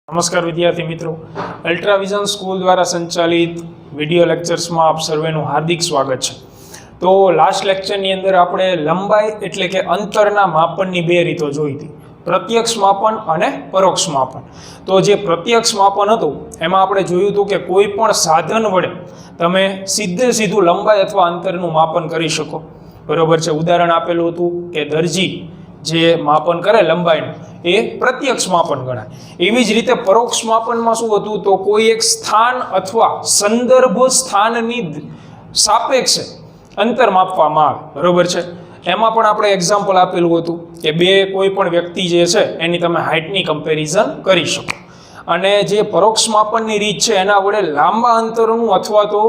નમસ્કાર વિદ્યાર્થી મિત્રો, અલ્ટ્રાવિઝન સ્કૂલ દ્વારા સંચાલિત વિડિયો લેક્ચર્સમાં આપ સર્વેનું હાર્દિક સ્વાગત છે. તો લાસ્ટ લેક્ચરની અંદર આપણે લંબાઈ એટલે કે અંતરના માપનની બે રીતો જોઈ હતી, પ્રત્યક્ષ માપન અને પરોક્ષ માપન. તો જે પ્રત્યક્ષ માપન હતું એમાં આપણે જોયું હતું કે કોઈ પણ સાધન વડે તમે સીધું લંબાઈ અથવા અંતરનું માપન કરી શકો. બરોબર છે. ઉદાહરણ આપેલું હતું કે દરજી જે માપન કરે લંબાઈનું એ પ્રત્યક્ષ માપન ગણાય. એવી જ રીતે પરોક્ષ માપનમાં શું હતું, તો કોઈ એક સ્થાન અથવા સંદર્ભ સ્થાનની સાપેક્ષે અંતર માપવામાં આવે. બરોબર છે. એમાં પણ આપણે એક્ઝામ્પલ આપેલું હતું કે કોઈ પણ વ્યક્તિ જે છે એની તમે હાઇટની કમ્પેરિઝન કરી શકો. અને જે પરોક્ષ માપનની રીત છે એના વડે લાંબા અંતરનું અથવા તો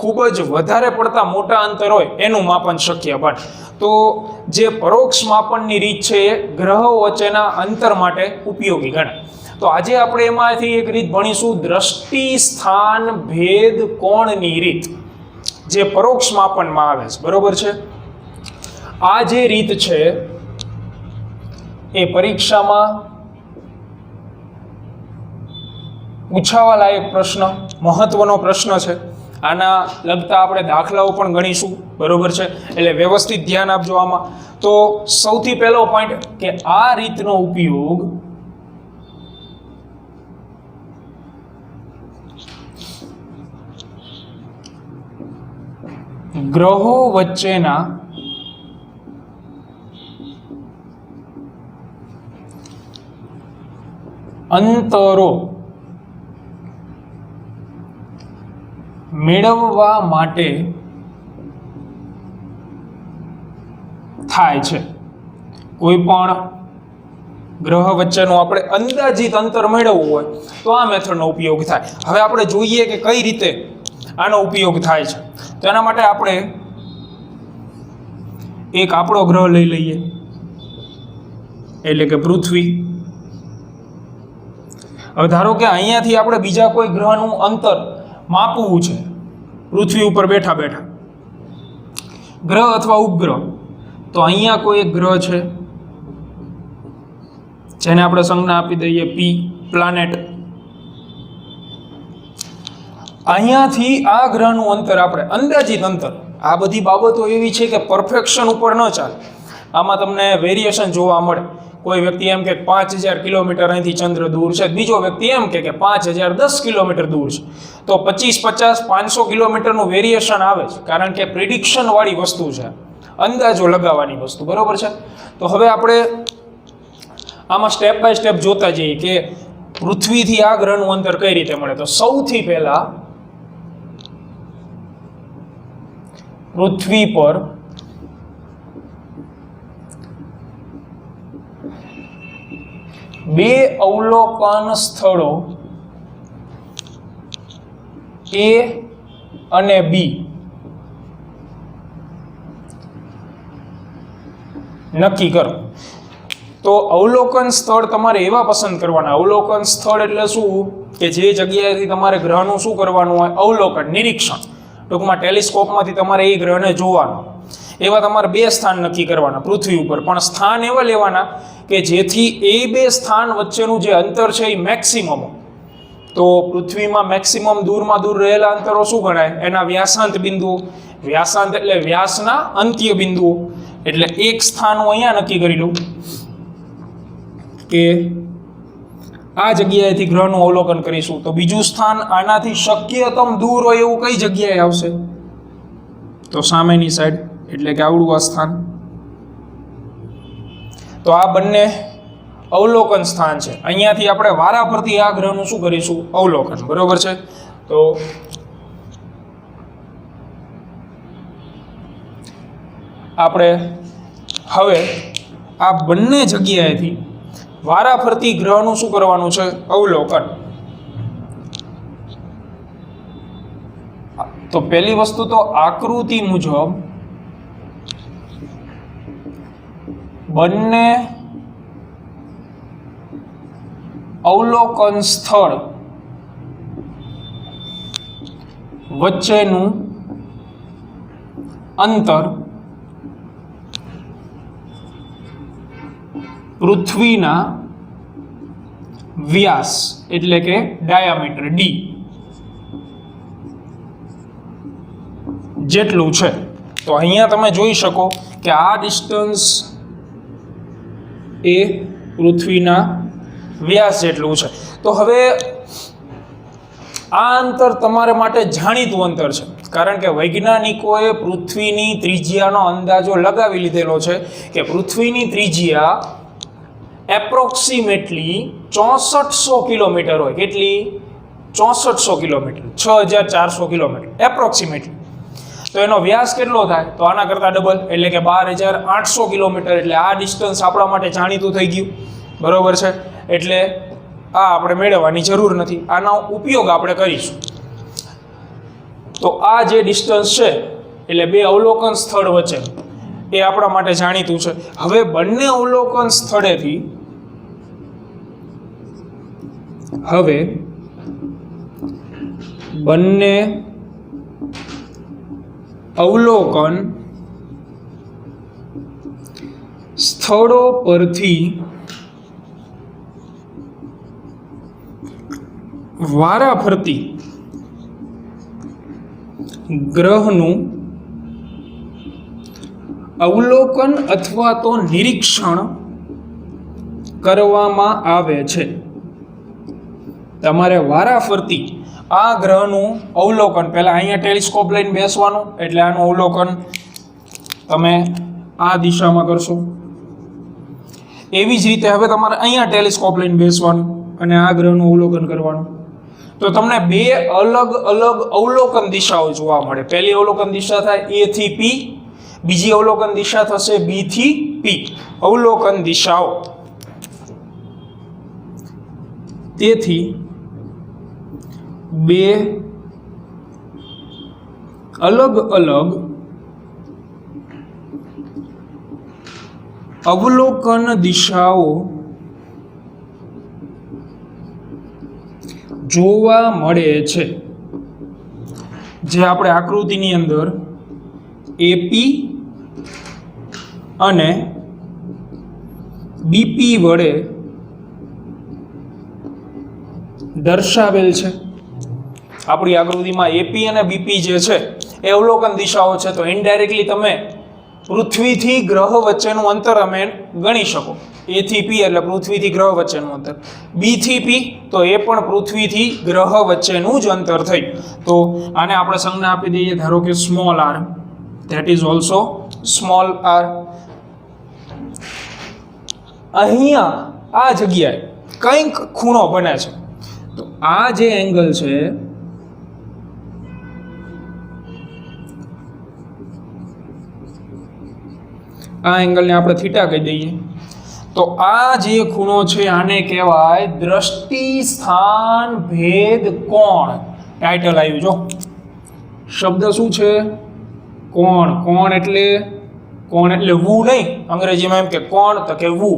ખૂબ જ વધારે પડતા મોટા અંતર હોય એનું માપન શક્ય બને. તો જે પરોક્ષ માપનની રીત છે એ ગ્રહો વચ્ચેના અંતર માટે ઉપયોગી ગણાય. તો આજે આપણે એમાંથી એક રીત ભણીશું, દ્રષ્ટિ સ્થાન ભેદ કોણની રીત, જે પરોક્ષ માપનમાં આવે છે. બરોબર છે. આ જે રીત છે એ પરીક્ષામાં પૂછાવા લાયક પ્રશ્ન, મહત્વનો પ્રશ્ન છે. આના લગતા આપણે દાખલાઓ પણ ગણીશું. બરોબર છે. એટલે વ્યવસ્થિત ધ્યાન આપજો આમાં. તો સૌથી પહેલો પોઈન્ટ કે આ રીતનો ઉપયોગ ગ્રહો વચ્ચેના અંતરો મેળવવા માટે થાય છે. કોઈ પણ ગ્રહ વચ્ચેનું આપણે અંદાજિત અંતર મેળવવું હોય તો આ મેથડનો ઉપયોગ થાય. હવે આપણે જોઈએ કે કઈ રીતે આનો ઉપયોગ થાય છે. તો એના માટે આપણે એક આપણો ગ્રહ લઈ લઈએ, એટલે કે પૃથ્વી. હવે ધારો કે અહીંયાથી આપણે બીજા કોઈ ગ્રહનું અંતર માપવું છે, પૃથ્વી ઉપર બેઠા બેઠા ગ્રહ અથવા ઉપગ્રહ. તો અહીંયા કોઈ એક ગ્રહ છે જેને આપણે સંજ્ઞા આપી દઈએ પી, પ્લાનેટ. અહીંયાથી આ ગ્રહનું અંતર આપણે અંદાજિત અંતર, આ બધી બાબતો એવી છે કે પરફેક્શન ઉપર ન ચાલે. આમાં તમને વેરિએશન જોવા મળે. કોઈ વ્યક્તિ એમ કે 5000 કિલોમીટર અહીંથી ચંદ્ર દૂર છે, બીજો વ્યક્તિ એમ કે 5010 કિલોમીટર દૂર છે. તો 25, 50, 500 કિલોમીટરનું વેરિએશન આવે છે, કારણ કે પ્રિડિક્શન વાળી વસ્તુ છે, અંદાજો લગાવવાની વસ્તુ. બરોબર છે. તો હવે આપણે આમાં સ્ટેપ બાય સ્ટેપ જોતા જઈએ કે પૃથ્વીથી આ ગ્રહનું અંતર કઈ રીતે મળે. તો સૌથી પહેલા પૃથ્વી પર બે અવલોકન સ્થળો A અને B નક્કી કરો. તો અવલોકન સ્થળ તમારે એવા પસંદ કરવાના. અવલોકન સ્થળ એટલે શું કે જે જગ્યાએથી તમારે ગ્રહનું શું કરવાનું હોય, અવલોકન, નિરીક્ષણ. ટૂંકમાં ટેલિસ્કોપમાંથી તમારે એ ગ્રહને જોવાનું. એવા તમારે બે સ્થાન નક્કી કરવાના પૃથ્વી ઉપર. પણ સ્થાન એવા લેવાના કે જેથી એ બે સ્થાન વચ્ચેનું જે અંતર છે એ મેક્સિમમ. તો પૃથ્વીમાં મેક્સિમમ દૂરમાં દૂર રહેલા અંતરો શું ગણાય, એના વ્યાસાંત બિંદુઓ. વ્યાસાંત એટલે વ્યાસના અંત્ય બિંદુઓ. એટલે એક સ્થાન હું અહીંયા નક્કી કરી લઉં કે આ જગ્યાએથી ગ્રહનું અવલોકન કરીશું. તો બીજું સ્થાન આનાથી શક્યતમ દૂર હોય એવું કઈ જગ્યાએ આવશે, તો સામેની સાઈડ, એટલે કે આવડું આ સ્થાન. તો આ બંને અવલોકન સ્થાન છે. અહીંયાથી આપણે વારા પરથી આ ગ્રહનું શું કરીશું, અવલોકન. બરોબર છે. તો આપણે હવે આ બંને જગ્યાએથી વારા ફરતી ગ્રહનું શું કરવાનું છે, અવલોકન. તો પહેલી વસ્તુ તો આકૃતિ મુજબ બંને અવલોકન સ્થળ વચ્ચેનું અંતર પૃથ્વીના વ્યાસ એટલે કે ડાયામીટર ડી જેટલું છે. તો અહીંયા તમે જોઈ શકો કે આ ડિસ્ટન્સ એ પૃથ્વીના વ્યાસ જેટલું છે. તો હવે આ અંતર તમારા માટે જાણીતું અંતર છે, કારણ કે વૈજ્ઞાનિકોએ પૃથ્વીની ત્રિજ્યાનો અંદાજો લગાવી લીધેલો છે કે પૃથ્વીની ત્રિજ્યા એપ્રોક્સિમેટલી 6400 કિલોમીટર હોય. કેટલી? 6400 કિલોમીટર, 6400 કિલોમીટર એપ્રોક્સિમેટલી. તો એનો વ્યાસ કેટલો થાય? તો આના કરતાં ડબલ એટલે કે 12800 કિલોમીટર. એટલે આ ડિસ્ટન્સ આપણા માટે જાણીતું થઈ ગયું, બરોબર છે. એટલે આ આપણે મેળવવાની જરૂર નથી, આનો ઉપયોગ આપણે કરીશું. તો આ જે ડિસ્ટન્સ છે એટલે બે અવલોકન સ્થળ વચ્ચે એ આપણા માટે જાણીતું છે. હવે બંને અવલોકન સ્થળેથી બંને અવલોકન સ્થળો પરથી વારાફરતી ગ્રહનું અવલોકન અથવા તો નિરીક્ષણ કરવામાં આવે છે. તમારે વારાફરતી આ ગ્રહનું અવલોકન, પહેલા અહીંયા ટેલિસ્કોપ લઈને બેસવાનું, એટલે આનું અવલોકન તમે આ દિશામાં કરશો. એવી જ રીતે હવે તમારે અહીંયા ટેલિસ્કોપ લઈને બેસવાનું અને આ ગ્રહનું અવલોકન કરવાનું. તો તમને બે અલગ અલગ અવલોકન દિશાઓ જોવા મળે. પહેલી અવલોકન દિશા થાય A થી P, બીજી અવલોકન દિશા થશે B થી P. અવલોકન દિશાઓ. તેથી બે અલગ અલગ અવલોકન દિશાઓ જોવા મળે છે, જે આપણે આકૃતિની અંદર AP અને BP વડે દર્શાવેલ છે. આપણી આકૃતિમાં AP અને BP જે છે એ અવલોકન દિશાઓ છે. તો ઇનડાયરેક્ટલી તમે પૃથ્વીથી ગ્રહ વચ્ચેનું અંતર અમે ગણી શકો. A થી P એટલે પૃથ્વીથી ગ્રહ વચ્ચેનું અંતર, B થી P તો એ પણ પૃથ્વીથી ગ્રહ વચ્ચેનું જ અંતર થઈ. તો આને આપણે સંજ્ઞા આપી દઈએ, ધારો કે small r, that is also small r. અહીંયા આ જગ્યાએ કંઈક ખૂણો બને છે. તો આ જે એંગલ છે આ એંગલને આપણે થીટા કહી દઈએ. તો આ જે ખૂણો છે આને કહેવાય દ્રષ્ટિ સ્થાન ભેદ કોણ. ટાઇટલ આવ્યું જો, શબ્દ શું છે? કોણ. કોણ એટલે વુ નહીં, અંગ્રેજીમાં એમ કે કોણ તો કે વુ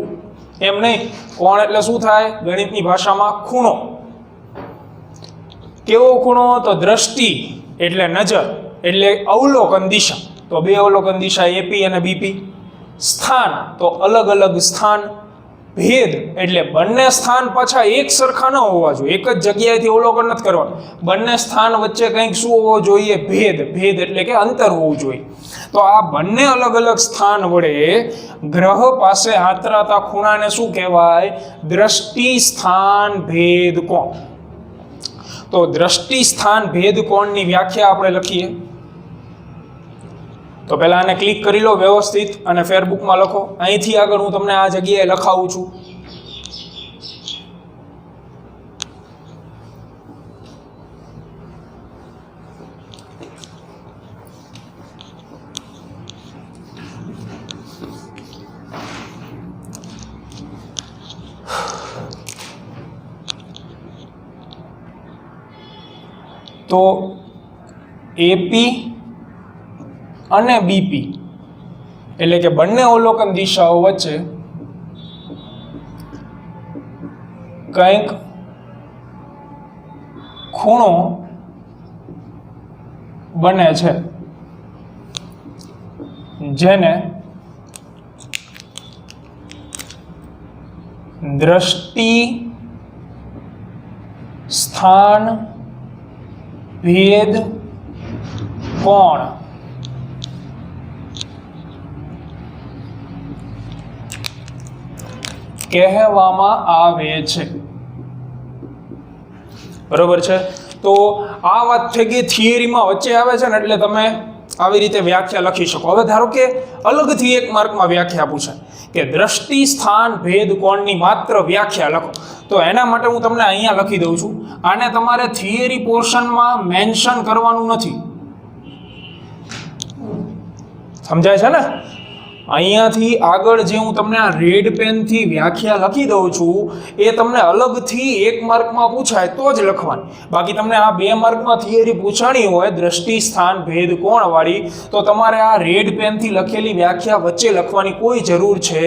એમ નહીં. કોણ એટલે શું થાય ગણિતની ભાષામાં? ખૂણો. કેવો ખૂણો? તો દ્રષ્ટિ એટલે નજર, એટલે અવલોકન દિશા. તો બે અવલોકન દિશા AP અને BP. સ્થાન તો અલગ અલગ સ્થાન. ભેદ એટલે બંને સ્થાન પાછા એક સરખા ન હોવા જોઈએ, એક જ જગ્યાએથી અવલોકન નથી કરવાનું. બંને સ્થાન વચ્ચે કંઈક શું હોવો જોઈએ? ભેદ. ભેદ એટલે કે અંતર હોવું જોઈએ. તો આ બંને અલગ અલગ સ્થાન વડે ગ્રહ પાસે આંતરાતા ખૂણાને શું કહેવાય? દ્રષ્ટિ સ્થાન ભેદ કોણ. તો દ્રષ્ટિ સ્થાન ભેદ કોણની વ્યાખ્યા આપણે લખીએ. તો પહેલા આને ક્લિક કરી લો વ્યવસ્થિત અને ફેરબુકમાં લખો. અહીંથી આગળ હું તમને આ જગ્યાએ લખાવું છું. તો AP અને BP એટલે કે બંને અવલોકન દિશાઓ વચ્ચે કંઈક ખૂણો બને છે, જેને દ્રષ્ટિ સ્થાન ભેદ કોણ કહેવામાં આવે છે. બરોબર છે. તો આ વાત થઈ ગઈ થિયરીમાં વચ્ચે આવે છે ને એટલે તમે આવી રીતે વ્યાખ્યા લખી શકો. હવે ધારો કે અલગથી એક માર્કમાં વ્યાખ્યા પૂછે કે દ્રષ્ટિ સ્થાન ભેદ કોણની માત્ર વ્યાખ્યા લખો, તો એના માટે હું તમને અહીંયા લખી દઉં છું. આને તમારે થિયરી પોર્શનમાં મેન્શન કરવાનું નથી. સમજાય છે ને? અહીંયાથી આગળ જે હું તમને આ રેડ પેનથી વ્યાખ્યા લખી દઉં છું એ તમને અલગથી એક માર્કમાં પૂછાય તો જ લખવાની. બાકી તમને આ 2 માર્કમાં થિયરી પૂછાણી હોય દ્રષ્ટિ સ્થાન ભેદ કોણ વાળી, તો તમારે આ રેડ પેનથી લખેલી વ્યાખ્યા વચ્ચે લખવાની કોઈ જરૂર છે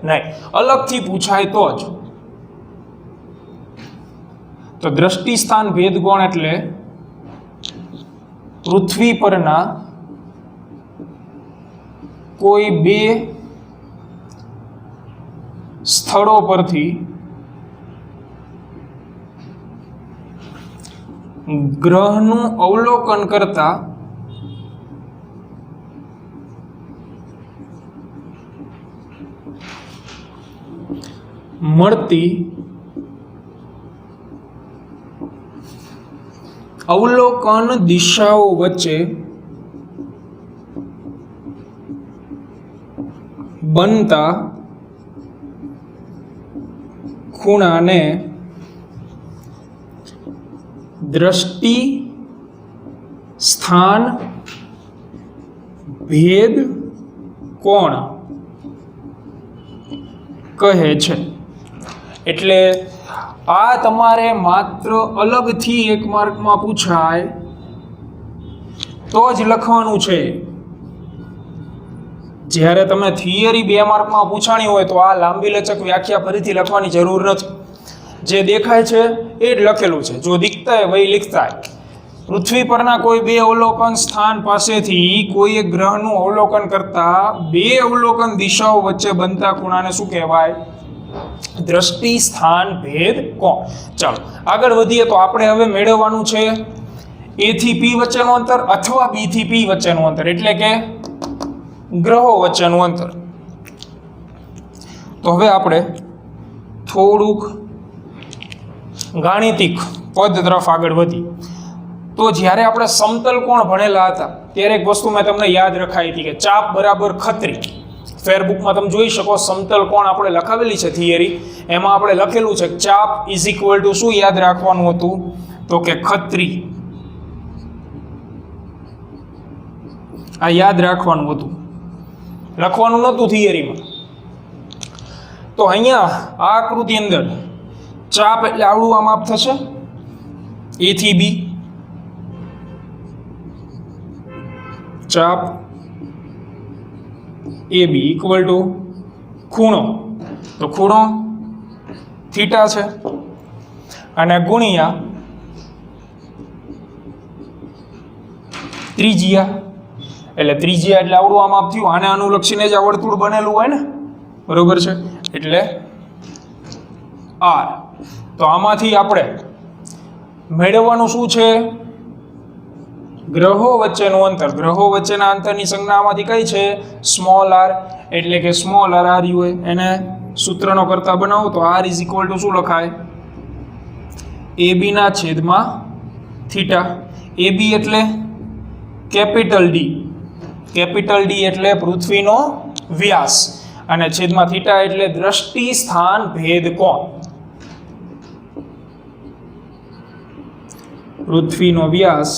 નહીં. અલગથી પૂછાય તો જ. તો દ્રષ્ટિ સ્થાન ભેદ કોણ એટલે પૃથ્વી પરના કોઈ 2 સ્થળો પરથી ગ્રહનું અવલોકન કરતા મળતી અવલોકન દિશાઓ વચ્ચે બનતા ખૂણાને દ્રષ્ટિ સ્થાન ભેદ કોણ કહે છે. એટલે આ તમારે માત્ર અલગથી એક માર્કમાં પૂછાય તો જ લખવાનું છે. જ્યારે તમે થિયરી 2 માર્કમાં પૂછાણી હોય તો આ લાંબી લચક વ્યાખ્યા ફરીથી લખવાની જરૂર નથી. જે દેખાય છે એ જ લખેલું છે. જો દિખતા હે વહી લિખતા હે. પૃથ્વી પરના કોઈ 2 અવલોકન સ્થાન પાસેથી કોઈ એક ગ્રહનું અવલોકન કરતા 2 અવલોકન દિશાઓ વચ્ચે બનતા ખૂણાને શું કહેવાય? દ્રષ્ટિ સ્થાન ભેદ કોણ. ચાલો આગળ વધીએ. તો આપણે હવે મેળવવાનું છે A થી P વચ્ચેનું અંતર અથવા B થી P વચ્ચેનું અંતર, એટલે કે ગ્રહો વચ્ચેનું અંતર. તો હવે આપણે થોડુંક ગાણિતિક પદ તરફ આગળ વધી. તો જ્યારે આપણે સમતલ કોણ ભણેલા હતા ત્યારે એક વસ્તુ મેં તમને યાદ રખાઈ હતી કે ચાપ બરાબર ખત્રી. ફેરબુકમાં તમે જોઈ શકો સમતલ કોણ આપણે લખાવેલી છે થિયરી, એમાં આપણે લખેલું છે ચાપ ઇઝ ઇક્વલ ટુ શું યાદ રાખવાનું હતું? તો કે ખત્રી. આ યાદ રાખવાનું હતું, લખવાનું નહોતું થિયરીમાં. તો અહીંયા આ આકૃતિ અંદર ચાપ એટલે આવડું આ માપ થશે A થી B. ચાપ AB ઇક્વલ ટુ ખૂણો, તો ખૂણો થીટા છે અને ગુણ્યા ત્રિજ્યા. એટલે ત્રિજ્યા એટલે આવડું આ માપ થયું. આને અનુલક્ષીને જ આ વર્તુળ બનેલું હોય ને, બરોબર છે? એટલે R. તો આમાંથી આપણે મેળવવાનું શું છે? ગ્રહો વચ્ચેનું અંતર. ગ્રહો વચ્ચેના અંતરની સંજ્ઞા આમાંથી કઈ છે? Small r. એટલે કે સ્મોલ r આવ્યું હોય એને સૂત્રનો કરતા બનાવો તો r ઇઝ ઇક્વલ ટુ શું લખાય? AB ના છેદમાં થીટા. AB એટલે કેપિટલ D. કેપિટલ D એટલે પૃથ્વીનો વ્યાસ અને છેદમાં થીટા એટલે દ્રષ્ટિ સ્થાન ભેદ કોણ. પૃથ્વીનો વ્યાસ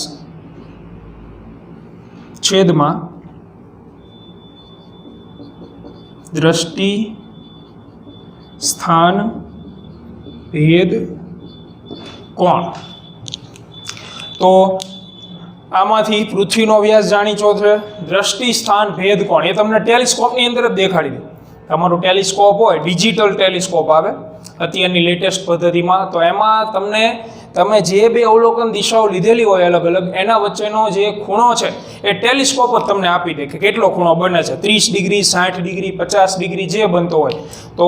છેદમાં દ્રષ્ટિ સ્થાન ભેદ કોણ. તો આમાંથી પૃથ્વીનો વ્યાસ જાણીતો છે, દ્રષ્ટિ સ્થાન ભેદ કોણ એ તમને ટેલિસ્કોપની અંદર જ દેખાડી દે. તમારો ટેલિસ્કોપ હોય, ડિજિટલ ટેલિસ્કોપ આવે અત્યારની લેટેસ્ટ પદ્ધતિમાં, તો એમાં તમને તમે જે 2 અવલોકન દિશાઓ લીધેલી હોય અલગ અલગ એના વચ્ચેનો જે ખૂણો છે એ ટેલિસ્કોપ જ તમને આપી દે કે કેટલો ખૂણો બને છે, 30 ડિગ્રી, 60 ડિગ્રી, 50 ડિગ્રી જે બનતો હોય. તો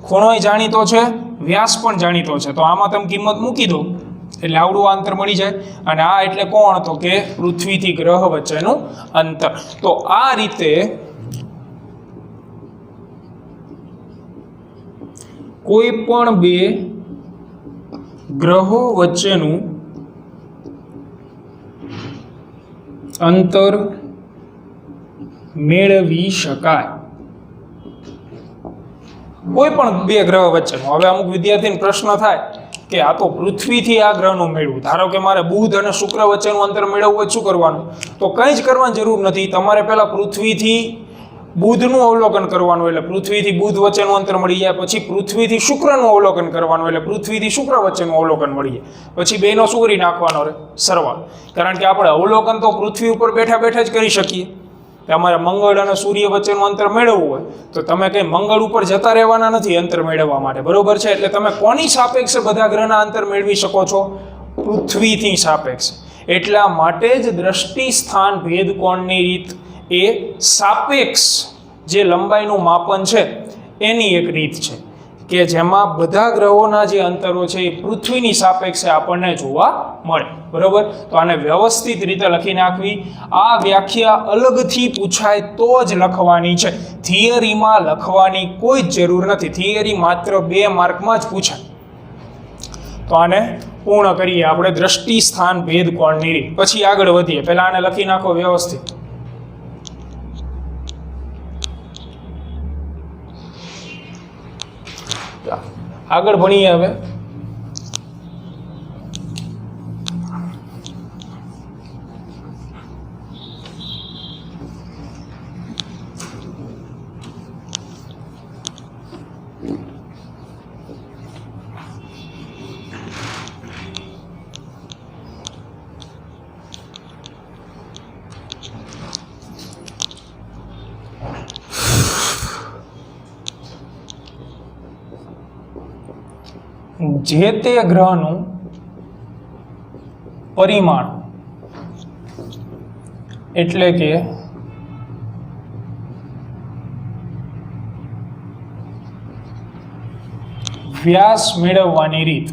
ખૂણોય જાણીતો છે, વ્યાસ પણ જાણીતો છે. તો આમાં તમે કિંમત મૂકી દો એટલે આવડું આ અંતર મળી જાય. અને આ એટલે કોણ? તો કે પૃથ્વીથી ગ્રહ વચ્ચેનું અંતર. તો આ રીતે કોઈ પણ બે ગ્રહો વચ્ચેનું અંતર મેળવી શકાય. કોઈ પણ બે ગ્રહ વચ્ચેનું. હવે અમુક વિદ્યાર્થીને પ્રશ્ન થાય કે આ તો પૃથ્વીથી આ ગ્રહનું મેળવું, ધારો કે મારે બુધ અને શુક્ર વચ્ચેનું અંતર મેળવવું હોય, શું કરવાનું? તો કંઈ જ કરવાની જરૂર નથી. તમારે પહેલા પૃથ્વીથી બુધનું અવલોકન કરવાનું, એટલે પૃથ્વીથી બુધ વચ્ચેનું અંતર મળી જાય. પછી પૃથ્વીથી શુક્રનું અવલોકન કરવાનું, એટલે પૃથ્વીથી શુક્ર વચ્ચેનું અવલોકન મળી જાય. પછી બેનો શું કરી નાખવાનો રે? સરવાળો. કારણ કે આપણે અવલોકન તો પૃથ્વી ઉપર બેઠા બેઠા જ કરી શકીએ. તમારે મંગળ અને સૂર્ય વચ્ચેનું અંતર મેળવવું હોય તો તમે કંઈ મંગળ ઉપર જતા રહેવાના નથી અંતર મેળવવા માટે, બરોબર છે? એટલે તમે કોની સાપેક્ષે બધા ગ્રહના અંતર મેળવી શકો છો? પૃથ્વીથી સાપેક્ષે. એટલા માટે જ દ્રષ્ટિ સ્થાન ભેદ કોણની રીત એ સાપેક્ષ જે લંબાઈનું માપન છે એની એક રીત છે કે જેમાં બધા ગ્રહોના જે અંતરો છે એ પૃથ્વીની સાપેક્ષે આપણને જોવા મળે, બરોબર? તો આને વ્યવસ્થિત રીતે લખી નાખવી. આ વ્યાખ્યા અલગથી પૂછાય તો જ લખવાની છે, થિયરીમાં લખવાની કોઈ જ જરૂર નથી. થિયરી માત્ર 2 માર્કમાં જ પૂછાય. તો આને પૂર્ણ કરીએ આપણે દ્રષ્ટિ સ્થાન ભેદ કોણની રીત. પછી આગળ વધીએ. પહેલા આને લખી નાખો વ્યવસ્થિત. આગળ ભણીએ હવે. જે તે ગ્રહનું પરિમાણ એટલે કે વ્યાસ મેળવવાની રીત.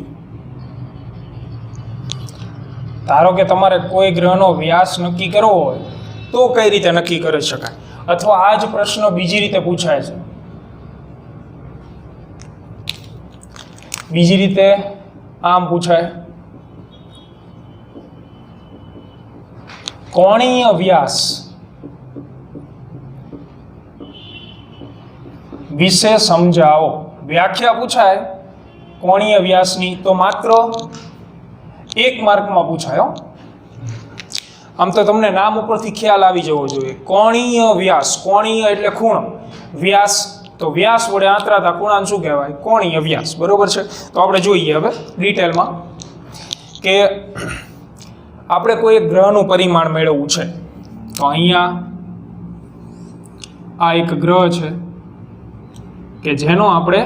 ધારો કે તમારે કોઈ ગ્રહનો વ્યાસ નક્કી કરવો હોય તો કઈ રીતે નક્કી કરી શકાય? અથવા આ જ પ્રશ્ન બીજી રીતે પૂછાય છે. બીજી રીતે આમ પૂછાય, કોણીય વ્યાસ વિશે સમજાવો. વ્યાખ્યા પૂછાય કોણીય વ્યાસની તો માત્ર 1 માર્કમાં પૂછાય. આમ તો તમને નામ ઉપરથી ખ્યાલ આવી જવો જોઈએ. કોણીય વ્યાસ, કોણીય એટલે ખૂણો, વ્યાસ તો વ્યાસ વડે આંતરાતા ખૂણાને શું કહેવાય? કોણીય વ્યાસ, બરોબર છે? તો આપણે જોઈએ હવે ડિટેલમાં કે આપણે કોઈ એક ગ્રહનું પરિમાણ મેળવવું છે. તો અહીંયા આ એક ગ્રહ છે કે જેનો આપણે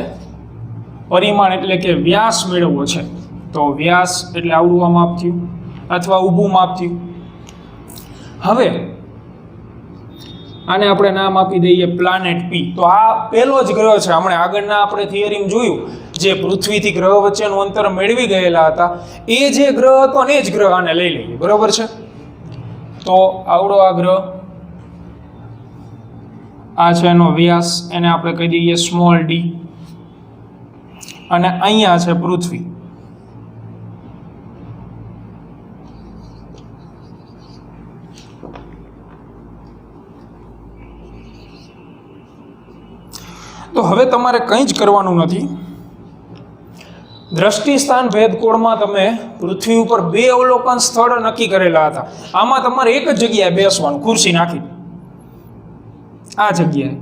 પરિમાણ એટલે કે વ્યાસ મેળવવો છે. તો વ્યાસ એટલે આવડું આ માપ થયું અથવા ઊભું માપ થયું. હવે આને આપણે નામ આપી દઈએ પ્લાનેટ પી. તો આ પહેલો જ ગ્રહ છે. હમણાં આગળના આપણે થિયરીમાં જોયું જે પૃથ્વીથી ગ્રહ વચ્ચેનું અંતર મેળવી ગયેલા હતા એ જે ગ્રહ હતો ને એ જ ગ્રહ આને લઈ લઈએ, બરોબર છે? તો આવડો આ ગ્રહ, આ છે એનો વ્યાસ, એને આપણે કહી દઈએ સ્મોલ ડી, અને અહીંયા છે પૃથ્વી. તો હવે તમારે કંઈ જ કરવાનું નથી. દ્રષ્ટિ સ્થાન ભેદ કોણમાં તમે પૃથ્વી ઉપર 2 અવલોકન સ્થળ નક્કી કરેલા હતા. આમાં તમારે એક જ જગ્યાએ બેસવાનું, ખુરશી નાખી આ જગ્યાએ.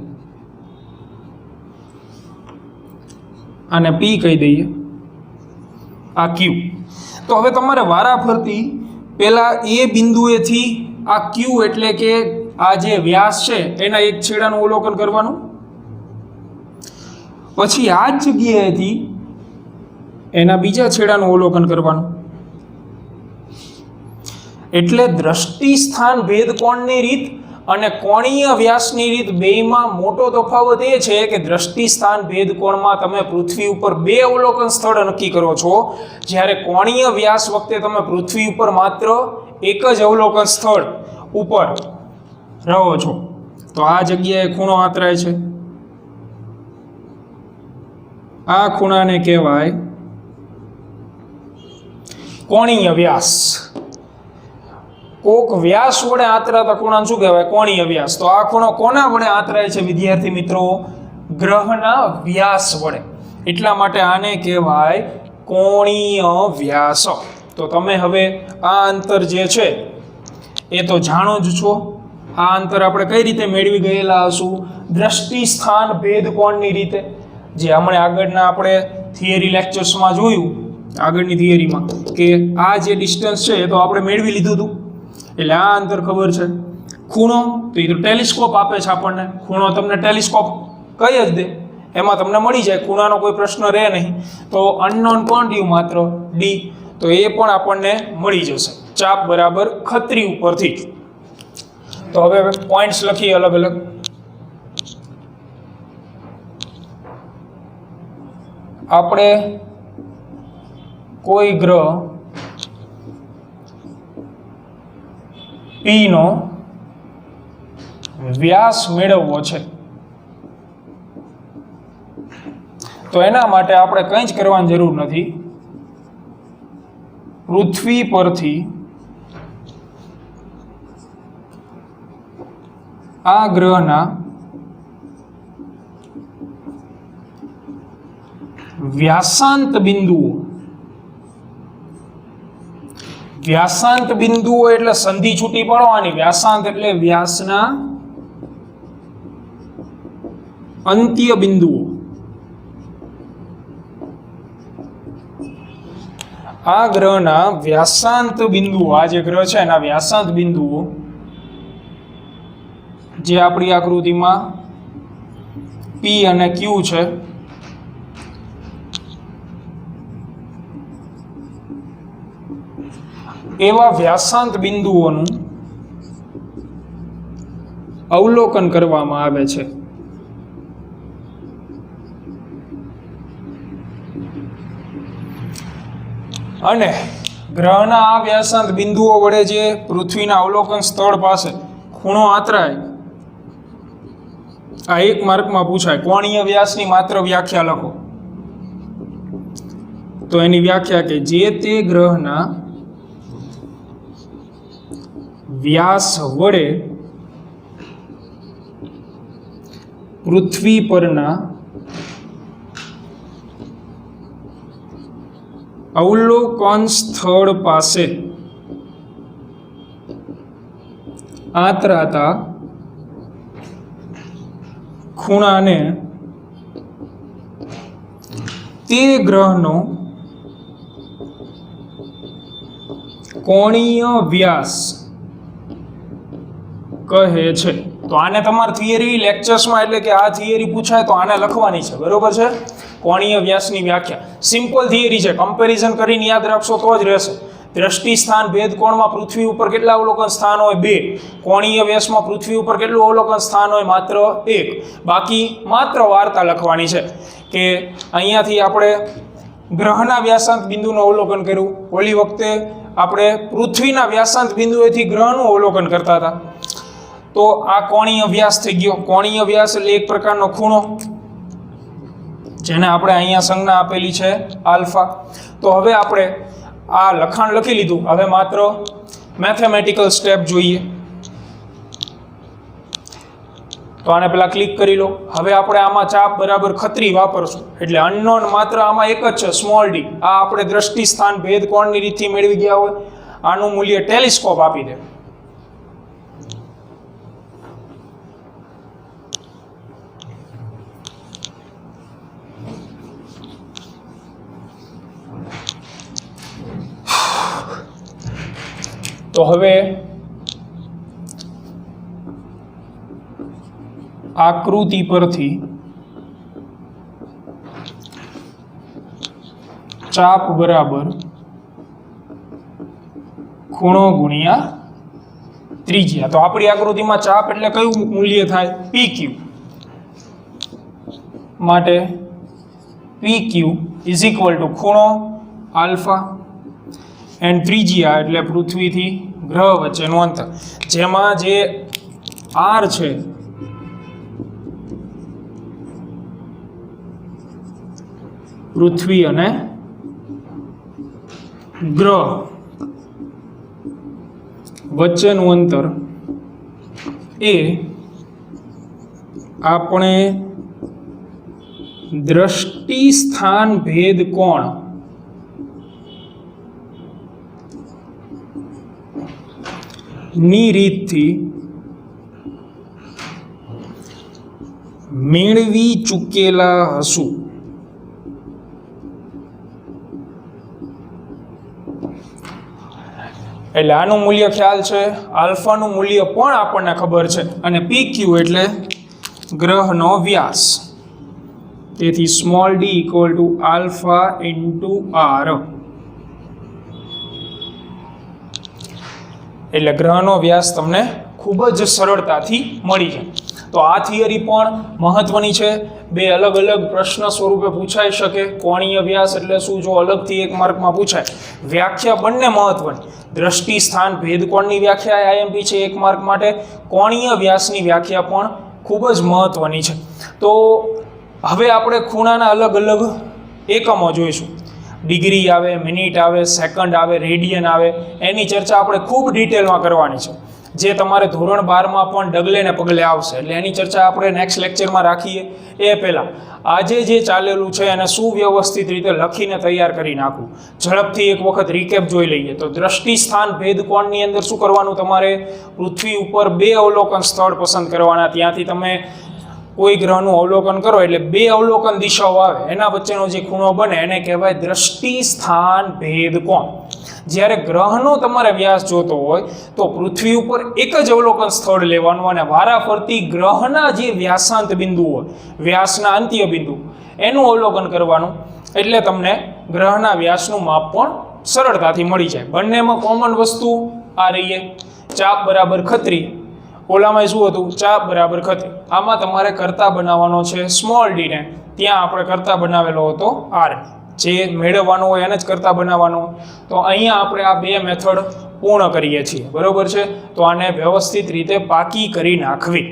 આને પી કહી દઈએ, આ ક્યુ. તો હવે તમારે વારાફરતી પહેલા એ બિંદુએથી આ ક્યુ એટલે કે આ જે વ્યાસ છે એના એક છેડાનું અવલોકન કરવાનું. પછી આ જ જગ્યાએથી એના બીજા છેડાનું અવલોકન કરવાનું. એટલે દ્રષ્ટિ સ્થાન ભેદ કોણની રીત અને કોણીય વ્યાસની રીત બેયમાં મોટો તફાવત એ છે કે દ્રષ્ટિ સ્થાન ભેદ કોણમાં તમે પૃથ્વી ઉપર 2 અવલોકન સ્થળ નક્કી કરો છો, જ્યારે કોણીય વ્યાસ વખતે તમે પૃથ્વી ઉપર માત્ર એક જ અવલોકન સ્થળ ઉપર રહો છો. તો આ જગ્યાએ ખૂણો આંતરાય છે. આ ખૂણાને કહેવાય કોણીય વ્યાસ. કોક વ્યાસ વડે આંતરાતા ખૂણાને શું કહેવાય? કોણીય વ્યાસ. તો આ ખૂણો કોના વડે આંતરાય છે વિદ્યાર્થી મિત્રો? ગ્રહના વ્યાસ વડે. એટલા માટે આને કહેવાય કોણીય વ્યાસ. તો તમે હવે આ અંતર જે છે એ તો જાણો જ છો. આ અંતર આપણે કઈ રીતે મેળવી ગયેલા હશું? દ્રષ્ટિ સ્થાન ભેદ કોણની રીતે, જે હમણાં આગળના આપણે થિયરી લેક્ચર્સમાં જોયું, આગળની થિયરીમાં, કે આ જે ડિસ્ટન્સ છે એ તો આપણે મેળવી લીધું હતું. એટલે આ અંતર ખબર છે. ખૂણો તો એ તો ટેલિસ્કોપ આપે છે આપણને. ખૂણો તમને ટેલિસ્કોપ કહી જ દે, એમાં તમને મળી જાય, ખૂણાનો કોઈ પ્રશ્ન રહે નહીં. તો અનનોન ક્વોન્ટિટી માત્ર ડી, તો એ પણ આપણને મળી જશે ચાપ બરાબર ખત્રી ઉપરથી. તો હવે પોઈન્ટ્સ લખીએ અલગ અલગ. આપણે કોઈ ગ્રહ P નો વ્યાસ મેળવવો છે, તો એના માટે આપણે કંઈ જ કરવાની જરૂર નથી. પૃથ્વી પરથી આ ગ્રહના વ્યાસાંત બિંદુઓ, વ્યાસાંત બિંદુઓ એટલે સંધિ છૂટી પડવાની. વ્યાસાંત એટલે વ્યાસના અંત્ય બિંદુઓ. આ ગ્રહના વ્યાસાંત બિંદુઓ, આ જે ગ્રહ છે એના વ્યાસાંત બિંદુઓ જે આપણી આકૃતિમાં P અને Q છે, એવા વ્યાસાંત બિંદુઓનું અવલોકન કરવામાં આવે છે. અને ગ્રહના આ વ્યાસાંત બિંદુઓ વડે જે પૃથ્વીના અવલોકન સ્થળ પાસે ખૂણો આંતરાય, આ એક માર્કમાં પૂછાય. કોણીય વ્યાસની માત્ર વ્યાખ્યા લખો. તો એની વ્યાખ્યા કે જે તે ગ્રહના વ્યાસ વડે પૃથ્વી પરના અવલોકન સ્થળ પાસે આંતરાતા ખૂણાને તે ગ્રહનો કોણીય વ્યાસ કહે છે. તો આને તમારે થિયરી લેક્ચર્સમાં, એટલે કે આ થિયરી પૂછાય તો આને લખવાની છે, બરોબર છે? કોણીય વ્યાસની વ્યાખ્યા સિમ્પલ થિયરી છે, કમ્પેરિઝન કરીને યાદ રાખશો તો જ રહેશે. દ્રષ્ટિ સ્થાન ભેદ કોણમાં પૃથ્વી ઉપર કેટલા અવલોકન સ્થાન હોય? 2. કોણીય વ્યાસમાં પૃથ્વી ઉપર કેટલું અવલોકન સ્થાન હોય? માત્ર 1. બાકી માત્ર વાર્તા લખવાની છે કે અહીંયાથી આપણે ગ્રહના વ્યાસાંત બિંદુનું અવલોકન કર્યું. ઓલી વખતે આપણે પૃથ્વીના વ્યાસાંત બિંદુએથી ગ્રહનું અવલોકન કરતા હતા. તો આ કોણીય વ્યાસ થઈ ગયો. કોણીય વ્યાસ એટલે એક પ્રકારનો ખૂણો, જેને આપણે અહીંયા સંજ્ઞા આપેલી છે આલ્ફા. તો હવે આપણે આ લખાણ લખી લીધું. હવે માત્ર મેથેમેટિકલ સ્ટેપ જોઈએ. તો આને પેલા ક્લિક કરી લો. હવે આપણે આમાં ચાપ બરાબર ખત્રી વાપરશું. એટલે અનનોન માત્ર આમાં એક જ છે, સ્મોલ ડી. આ આપણે દ્રષ્ટિ સ્થાન ભેદ કોણની રીતથી મેળવી ગયા હોય. આનું મૂલ્ય ટેલિસ્કોપ આપી દે. તો હવે આકૃતિ પરથી ચાપ બરાબર ખૂણો ગુણ્યા ત્રિજ્યા. તો આપણી આકૃતિમાં ચાપ એટલે કયું મૂલ્ય થાય? PQ. માટે PQ ઇઝ ઇક્વલ ટુ ખૂણો આલ્ફા એન્ડ ત્રિજ્યા એટલે પૃથ્વીથી ગ્રહ વચ્ચેનું અંતર, જેમાં જે R છે પૃથ્વી અને ગ્રહ વચ્ચેનું અંતર એ આપણે દ્રષ્ટિ સ્થાન ભેદ કોણ ની રીતથી મેળવી ચૂકેલા હશું. એટલે આનું મૂલ્ય ખ્યાલ છે, આલ્ફાનું મૂલ્ય પણ આપણને ખબર છે, અને PQ એટલે ગ્રહનો વ્યાસ. તેથી small d equal to alpha into R. એટલે ગ્રહનો વ્યાસ તમને ખૂબ જ સરળતાથી મળી જાય. તો આ થિયરી પણ મહત્વની છે. બે અલગ અલગ પ્રશ્ન સ્વરૂપે પૂછાઈ શકે. કોણીય વ્યાસ એટલે શું, જો અલગથી એક માર્કમાં પૂછાય. વ્યાખ્યા બંને મહત્વની. દ્રષ્ટિ સ્થાન ભેદ કોણની વ્યાખ્યા IMP છે 1 માર્ક માટે. કોણીય વ્યાસની વ્યાખ્યા પણ ખૂબ જ મહત્વની છે. તો હવે આપણે ખૂણાના અલગ અલગ એકમો જોઈશું. ડિગ્રી આવે, મિનિટ આવે, સેકન્ડ આવે, રેડિયન આવે. એની ચર્ચા આપણે ખૂબ ડિટેલમાં કરવાની છે, જે તમારે ધોરણ 12માં પણ ડગલે ને પગલે આવશે. એટલે એની ચર્ચા આપણે નેક્સ્ટ લેક્ચરમાં રાખીએ એ પહેલાં આજે જે ચાલેલું છે એને સુવ્યવસ્થિત રીતે લખીને તૈયાર કરી નાખવું. ઝડપથી એક વખત રિકેપ જોઈ લઈએ. તો દ્રષ્ટિ સ્થાન ભેદ કોણની અંદર શું કરવાનું? તમારે પૃથ્વી ઉપર 2 અવલોકન સ્થળ પસંદ કરવાના. ત્યાંથી તમે કોઈ ગ્રહનું અવલોકન કરો એટલે 2 અવલોકન દિશાઓ આવે, એના વચ્ચેનો જે ખૂણો બને એને કહેવાય દ્રષ્ટિ સ્થાન ભેદ કોણ. જ્યારે ગ્રહનો તમારે વ્યાસ જોતો હોય તો પૃથ્વી ઉપર એક જ અવલોકન સ્થળ લેવાનું અને વારાફરતી ગ્રહના જે વ્યાસાંત બિંદુ હોય, વ્યાસના અંત્ય બિંદુ, એનું અવલોકન કરવાનું. એટલે તમને ગ્રહના વ્યાસનું માપ પણ સરળતાથી મળી જાય. બંનેમાં કોમન વસ્તુ આ રહીએ, ચાપ બરાબર ખત્રી. ઓલામાં શું હતું? ચાપ બરાબર ખત્રી. આમાં તમારે કરતા બનાવવાનો છે સ્મોલ d ને, ત્યાં આપણે કરતા બનાવેલો હતો R. જે મેળવવાનું હોય એને જ કરતા બનાવવાનું. તો અહીંયા આપણે આ 2 મેથડ પૂર્ણ કરીએ છીએ, બરોબર છે. તો આને વ્યવસ્થિત રીતે પાકી કરી નાખવી.